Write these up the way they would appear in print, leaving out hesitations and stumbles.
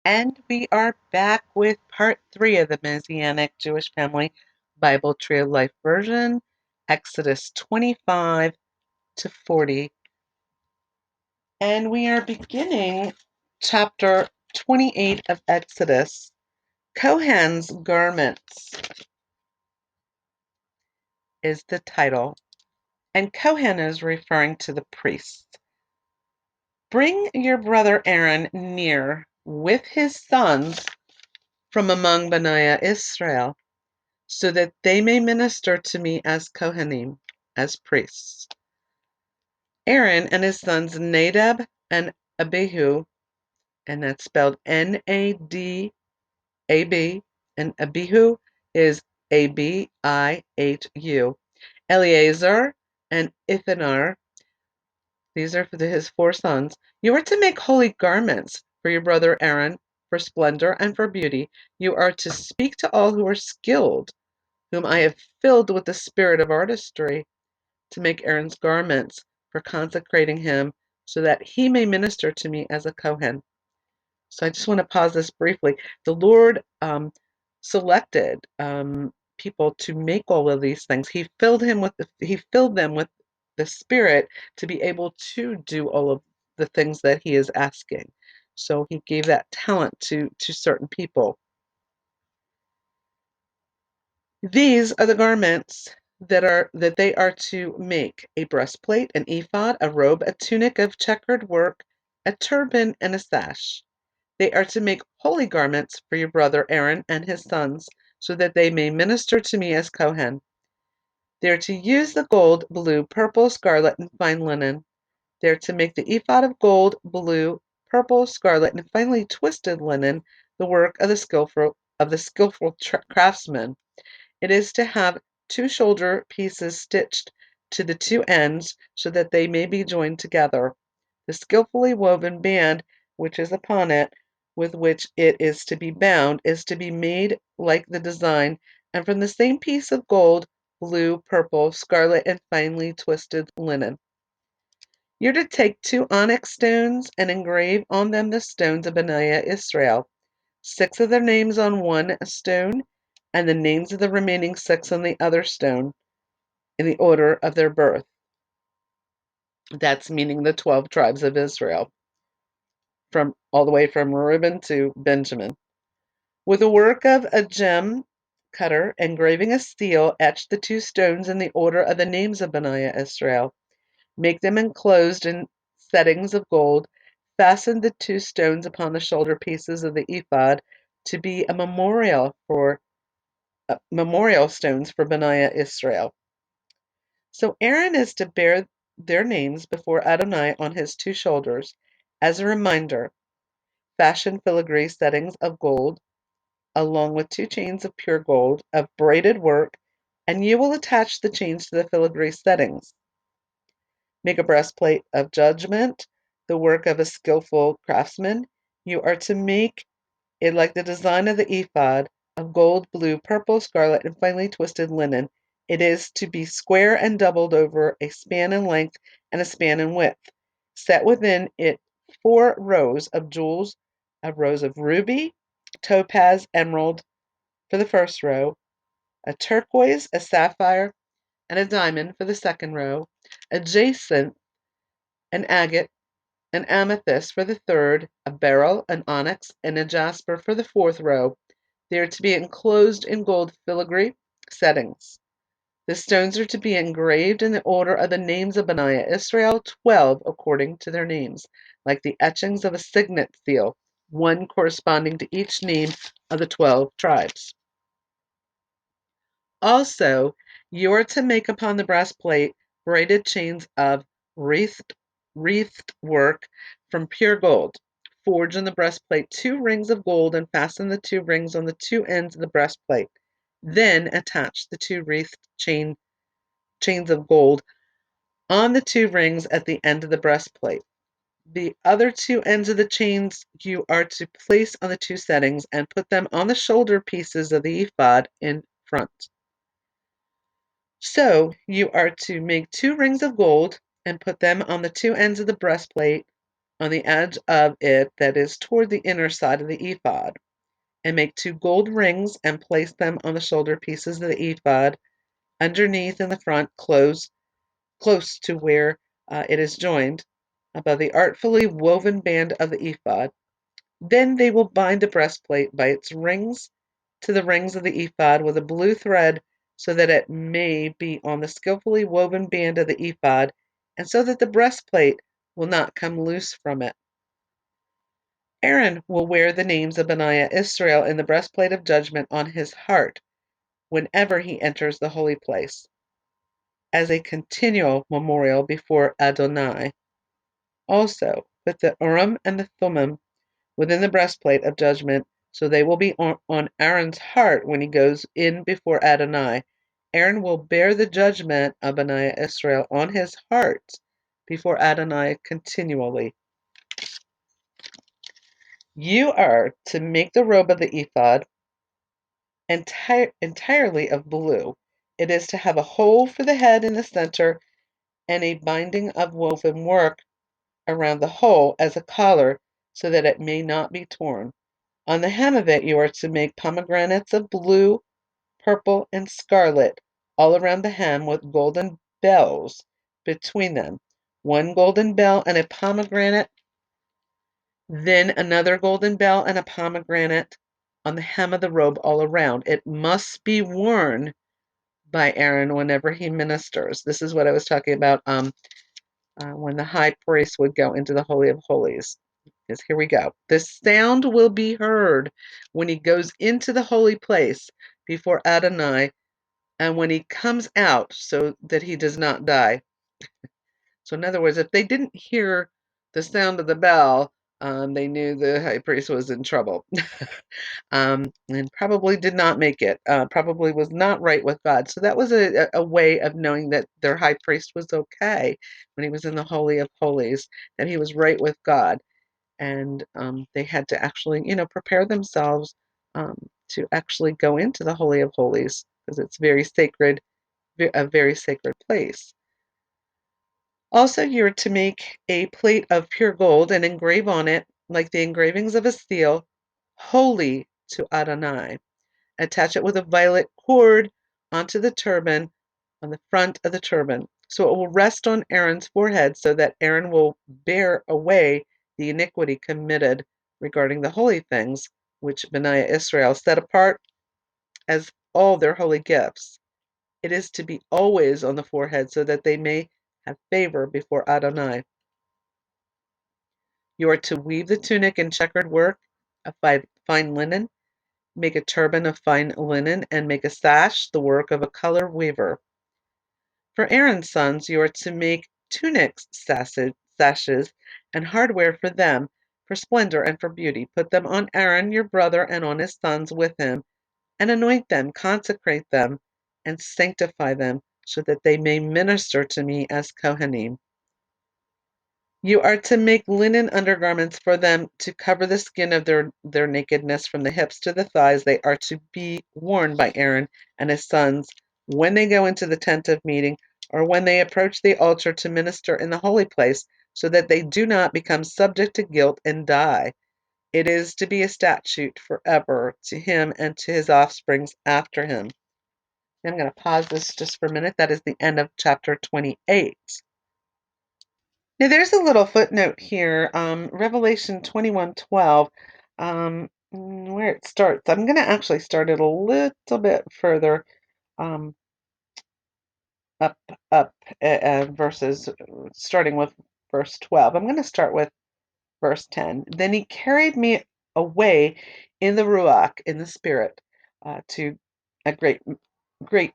And we are back with part 3 of the Messianic Jewish Family Bible Tree of Life version, Exodus 25 to 40. And we are beginning chapter 28 of Exodus. Kohan's garments is the title, and Kohan is referring to the priests. Bring your brother Aaron near with his sons from among Benaiah Israel, so that they may minister to me as Kohanim, as priests. Aaron and his sons Nadab and Abihu, and that's spelled Nadab, and Abihu is Abihu. Eleazar and Ithamar, these are for his 4 sons. You are to make holy garments for your brother Aaron, for splendor and for beauty. You are to speak to all who are skilled, whom I have filled with the spirit of artistry, to make Aaron's garments, for consecrating him, so that he may minister to me as a Kohen. So I just want to pause this briefly. The Lord selected people to make all of these things. He filled them with the Spirit to be able to do all of the things that He is asking. So He gave that talent to certain people. These are the garments that they are to make: a breastplate, an ephod, a robe, a tunic of checkered work, a turban, and a sash. They are to make holy garments for your brother Aaron and his sons, so that they may minister to me as Kohen. They are to use the gold, blue, purple, scarlet, and fine linen. They are to make the ephod of gold, blue, purple, scarlet, and finely twisted linen, the work of the skillful craftsman. It is to have 2 shoulder pieces stitched to the 2 ends, so that they may be joined together. The skillfully woven band which is upon it, with which it is to be bound, is to be made like the design, and from the same piece of gold, blue, purple, scarlet, and finely twisted linen. You're to take 2 onyx stones and engrave on them the stones of Benaiah Israel, 6 of their names on one stone, and the names of the remaining 6 on the other stone, in the order of their birth. That's meaning the 12 tribes of Israel, from all the way from Reuben to Benjamin. With the work of a gem cutter, engraving a seal, etch the 2 stones in the order of the names of Benaiah Israel. Make them enclosed in settings of gold. Fasten the 2 stones upon the shoulder pieces of the ephod, to be a memorial stones for Benaiah Israel. So Aaron is to bear their names before Adonai on his 2 shoulders. As a reminder, fashion filigree settings of gold, along with 2 chains of pure gold, of braided work, and you will attach the chains to the filigree settings. Make a breastplate of judgment, the work of a skillful craftsman. You are to make it like the design of the ephod, of gold, blue, purple, scarlet, and finely twisted linen. It is to be square and doubled over, a span in length and a span in width. Set within it 4 rows of jewels, of rows of ruby, topaz, emerald for the first row, a turquoise, a sapphire, and a diamond for the second row, a jacinth, an agate, an amethyst for the third, a beryl, an onyx, and a jasper for the 4th row. They are to be enclosed in gold filigree settings. The stones are to be engraved in the order of the names of Benaiah Israel, 12 according to their names, like the etchings of a signet seal, 1 corresponding to each name of the 12 tribes. Also, you are to make upon the breastplate braided chains of wreathed work from pure gold. Forge in the breastplate 2 rings of gold, and fasten the 2 rings on the 2 ends of the breastplate. Then attach the 2 wreathed chains of gold on the 2 rings at the end of the breastplate. The other 2 ends of the chains you are to place on the 2 settings, and put them on the shoulder pieces of the ephod in front. So you are to make 2 rings of gold, and put them on the 2 ends of the breastplate on the edge of it that is toward the inner side of the ephod, and make 2 gold rings and place them on the shoulder pieces of the ephod, underneath in the front, close to where it is joined, above the artfully woven band of the ephod. Then they will bind the breastplate by its rings to the rings of the ephod with a blue thread, so that it may be on the skillfully woven band of the ephod, and so that the breastplate will not come loose from it. Aaron will wear the names of Benaiah Israel in the breastplate of judgment on his heart whenever he enters the holy place, as a continual memorial before Adonai. Also, put the Urim and the Thummim within the breastplate of judgment, so they will be on Aaron's heart when he goes in before Adonai. Aaron will bear the judgment of Benaiah Israel on his heart before Adonai continually. You are to make the robe of the ephod entirely of blue. It is to have a hole for the head in the center and a binding of woven work around the hole as a collar, so that it may not be torn. On the hem of it you are to make pomegranates of blue, purple, and scarlet all around the hem, with golden bells between them. 1 golden bell and a pomegranate, then another golden bell and a pomegranate on the hem of the robe all around. It must be worn by Aaron whenever he ministers. This is what I was talking about when the high priest would go into the Holy of Holies. Because here we go. The sound will be heard when he goes into the holy place before Adonai, and when he comes out, so that he does not die. So in other words, if they didn't hear the sound of the bell, they knew the high priest was in trouble. And probably did not make it, probably was not right with God. So that was a way of knowing that their high priest was okay when he was in the Holy of Holies, that he was right with God. And they had to actually, prepare themselves um, to actually go into the Holy of Holies, because it's very sacred, a very sacred place. Also, you're to make a plate of pure gold and engrave on it, like the engravings of a seal, holy to Adonai. Attach it with a violet cord onto the turban on the front of the turban, so it will rest on Aaron's forehead, so that Aaron will bear away the iniquity committed regarding the holy things, which Benaiah Israel set apart as all their holy gifts. It is to be always on the forehead, so that they may have favor before Adonai. You are to weave the tunic in checkered work of fine linen, make a turban of fine linen, and make a sash, the work of a color weaver. For Aaron's sons you are to make tunics, sashes, and hardware for them, for splendor and for beauty. Put them on Aaron your brother and on his sons with him, and anoint them, consecrate them, and sanctify them, so that they may minister to me as Kohanim. You are to make linen undergarments for them to cover the skin of their nakedness from the hips to the thighs. They are to be worn by Aaron and his sons when they go into the tent of meeting, or when they approach the altar to minister in the holy place, so that they do not become subject to guilt and die. It is to be a statute forever to him and to his offsprings after him. I'm going to pause this just for a minute. That is the end of chapter 28. Now, there's a little footnote here, Revelation 21:12, where it starts. I'm going to actually start it a little bit further um, up, verses, starting with verse 12. I'm going to start with verse 10. Then he carried me away in the Ruach, in the Spirit, to a great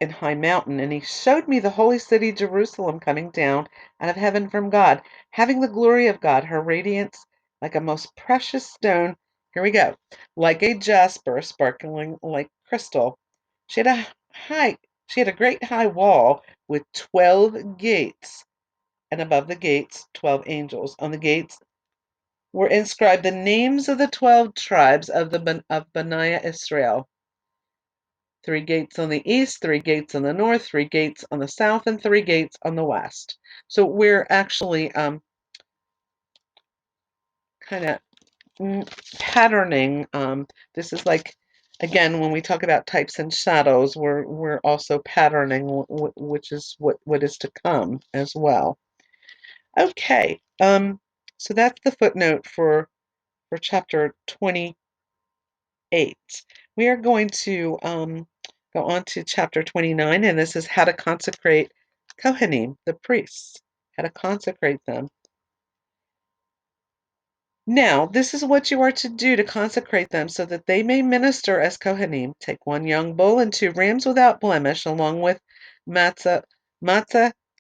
and high mountain, and he showed me the holy city Jerusalem coming down out of heaven from God, having the glory of God, her radiance like a most precious stone. Here we go. Like a jasper, sparkling like crystal. She had a high, she had a great high wall with 12 gates, and above the gates 12 angels. On the gates were inscribed the names of the 12 tribes of Benaiah Israel. 3 gates on the east, 3 gates on the north, 3 gates on the south, and 3 gates on the west. So we're actually kind of patterning. This is like, again, when we talk about types and shadows, we're also patterning, which is what is to come as well. Okay, so that's the footnote for chapter 28. We are going to go on to chapter 29, and this is how to consecrate Kohanim, the priests, how to consecrate them. Now, this is what you are to do to consecrate them so that they may minister as Kohanim. Take one young bull and 2 rams without blemish, along with matzah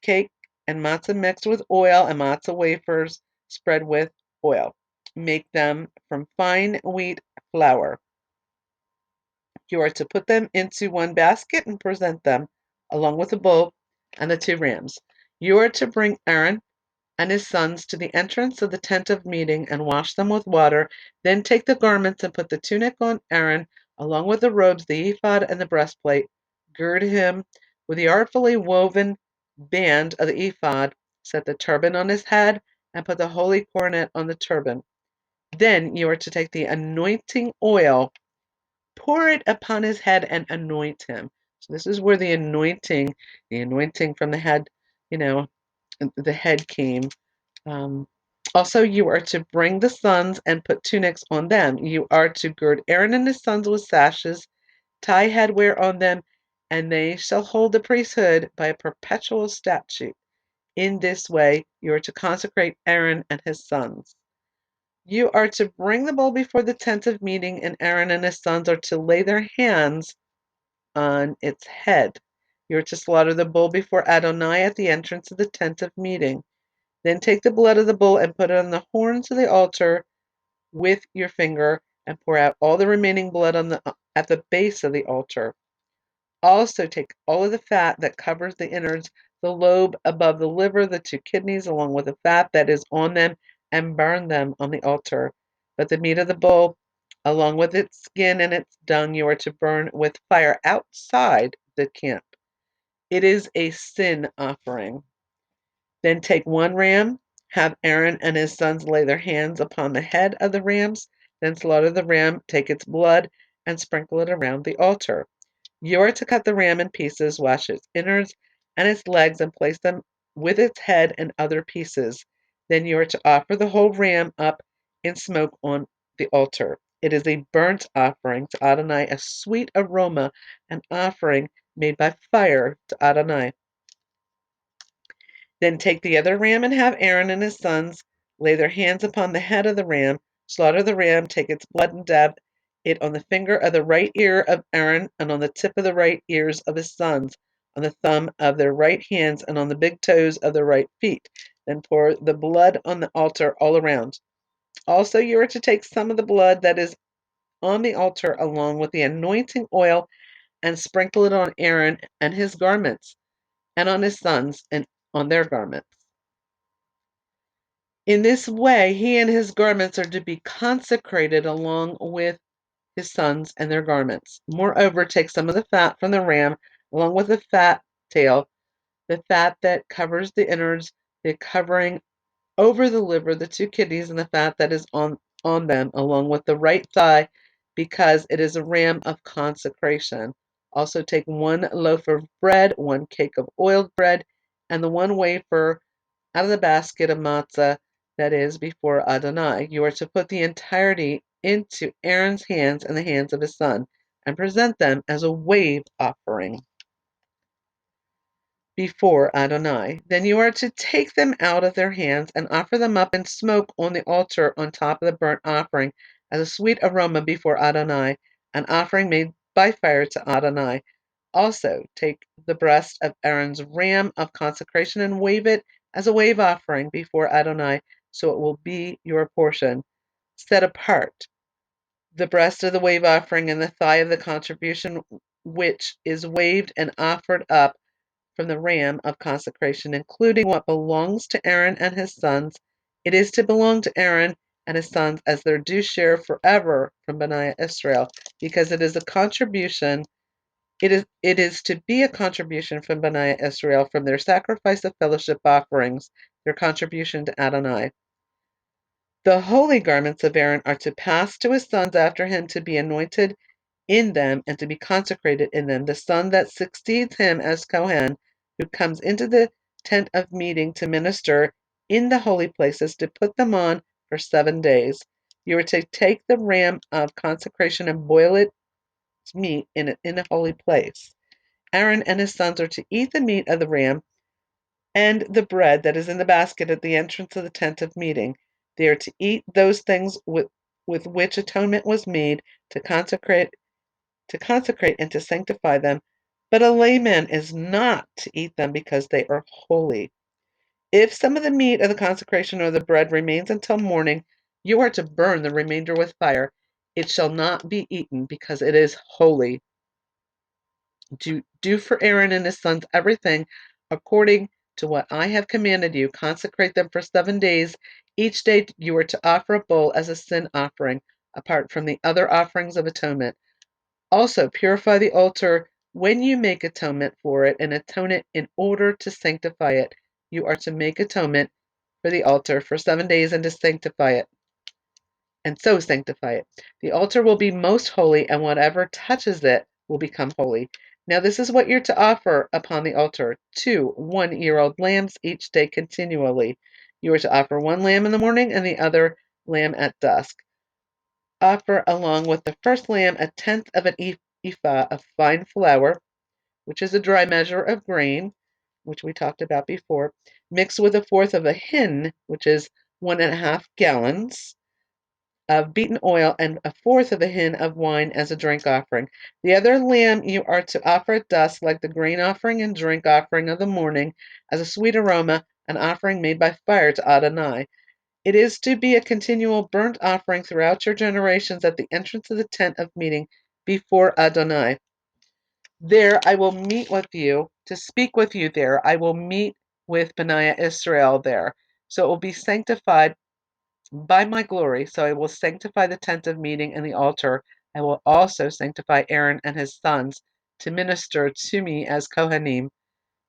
cake, and matzah mixed with oil, and matzah wafers spread with oil. Make them from fine wheat flour. You are to put them into one basket and present them, along with the bull and the 2 rams. You are to bring Aaron and his sons to the entrance of the tent of meeting and wash them with water. Then take the garments and put the tunic on Aaron, along with the robes, the ephod, and the breastplate. Gird him with the artfully woven band of the ephod. Set the turban on his head and put the holy coronet on the turban. Then you are to take the anointing oil, pour it upon his head, and anoint him. So this is where the anointing from the head, you know, the head came. Also, you are to bring the sons and put tunics on them. You are to gird Aaron and his sons with sashes, tie headwear on them, and they shall hold the priesthood by a perpetual statute. In this way, you are to consecrate Aaron and his sons. You are to bring the bull before the tent of meeting, and Aaron and his sons are to lay their hands on its head. You are to slaughter the bull before Adonai at the entrance of the tent of meeting. Then take the blood of the bull and put it on the horns of the altar with your finger, and pour out all the remaining blood at the base of the altar. Also take all of the fat that covers the innards, the lobe above the liver, the 2 kidneys, along with the fat that is on them, and burn them on the altar. But the meat of the bull, along with its skin and its dung, you are to burn with fire outside the camp. It is a sin offering. Then take 1 ram, have Aaron and his sons lay their hands upon the head of the rams, then slaughter the ram, take its blood, and sprinkle it around the altar. You are to cut the ram in pieces, wash its innards and its legs, and place them with its head and other pieces. Then you are to offer the whole ram up in smoke on the altar. It is a burnt offering to Adonai, a sweet aroma, an offering made by fire to Adonai. Then take the other ram and have Aaron and his sons lay their hands upon the head of the ram, slaughter the ram, take its blood and dab it on the finger of the right ear of Aaron, and on the tip of the right ears of his sons, on the thumb of their right hands, and on the big toes of their right feet. Then pour the blood on the altar all around. Also, you are to take some of the blood that is on the altar along with the anointing oil, and sprinkle it on Aaron and his garments, and on his sons and on their garments. In this way, he and his garments are to be consecrated along with his sons and their garments. Moreover, take some of the fat from the ram, along with the fat tail, the fat that covers the innards, the covering over the liver, the 2 kidneys, and the fat that is on them, along with the right thigh, because it is a ram of consecration. Also take 1 loaf of bread, 1 cake of oiled bread, and the 1 wafer out of the basket of matzah that is before Adonai. You are to put the entirety into Aaron's hands and the hands of his son, and present them as a wave offering before Adonai. Then you are to take them out of their hands and offer them up in smoke on the altar on top of the burnt offering as a sweet aroma before Adonai, an offering made by fire to Adonai. Also take the breast of Aaron's ram of consecration and wave it as a wave offering before Adonai, so it will be your portion. Set apart the breast of the wave offering and the thigh of the contribution, which is waved and offered up from the ram of consecration, including what belongs to Aaron and his sons. It is to belong to Aaron and his sons as their due share forever from Bnei Israel, because it is a contribution. It is to be a contribution from Bnei Israel from their sacrifice of fellowship offerings, their contribution to Adonai. The holy garments of Aaron are to pass to his sons after him to be anointed in them and to be consecrated in them. The son that succeeds him as Kohen, who comes into the tent of meeting to minister in the holy places, to put them on for 7 days. You are to take the ram of consecration and boil its meat in a holy place. Aaron and his sons are to eat the meat of the ram and the bread that is in the basket at the entrance of the tent of meeting. They are to eat those things with which atonement was made to consecrate and to sanctify them, but a layman is not to eat them because they are holy. If some of the meat of the consecration or the bread remains until morning, you are to burn the remainder with fire. It shall not be eaten because it is holy. Do for Aaron and his sons everything according to what I have commanded you. Consecrate them for 7 days. Each day you are to offer a bull as a sin offering, apart from the other offerings of atonement. Also, purify the altar when you make atonement for it and atone it in order to sanctify it. You are to make atonement for the altar for 7 days and to sanctify it, and so sanctify it. The altar will be most holy, and whatever touches it will become holy. Now, this is what you're to offer upon the altar: 2 one-year-old lambs each day continually. You are to offer one lamb in the morning and the other lamb at dusk. Offer along with the first lamb a tenth of an ephah of fine flour, which is a dry measure of grain, which we talked about before, mixed with a fourth of a hin, which is 1.5 gallons of beaten oil, and a fourth of a hin of wine as a drink offering. The other lamb you are to offer at dusk, like the grain offering and drink offering of the morning, as a sweet aroma, an offering made by fire to Adonai. It is to be a continual burnt offering throughout your generations at the entrance of the tent of meeting before Adonai. There I will meet with you to speak with you there. I will meet with Benaiah Israel there. So it will be sanctified by my glory. So I will sanctify the tent of meeting and the altar. I will also sanctify Aaron and his sons to minister to me as Kohanim.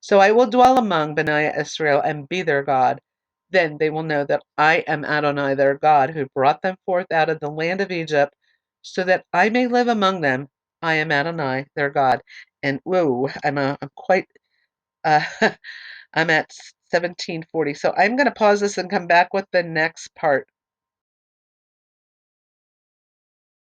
So I will dwell among Benaiah Israel and be their God. Then they will know that I am Adonai their God, who brought them forth out of the land of Egypt, so that I may live among them. I am Adonai their God. And whoa, I'm quite uh, I'm at 1740. So I'm going to pause this and come back with the next part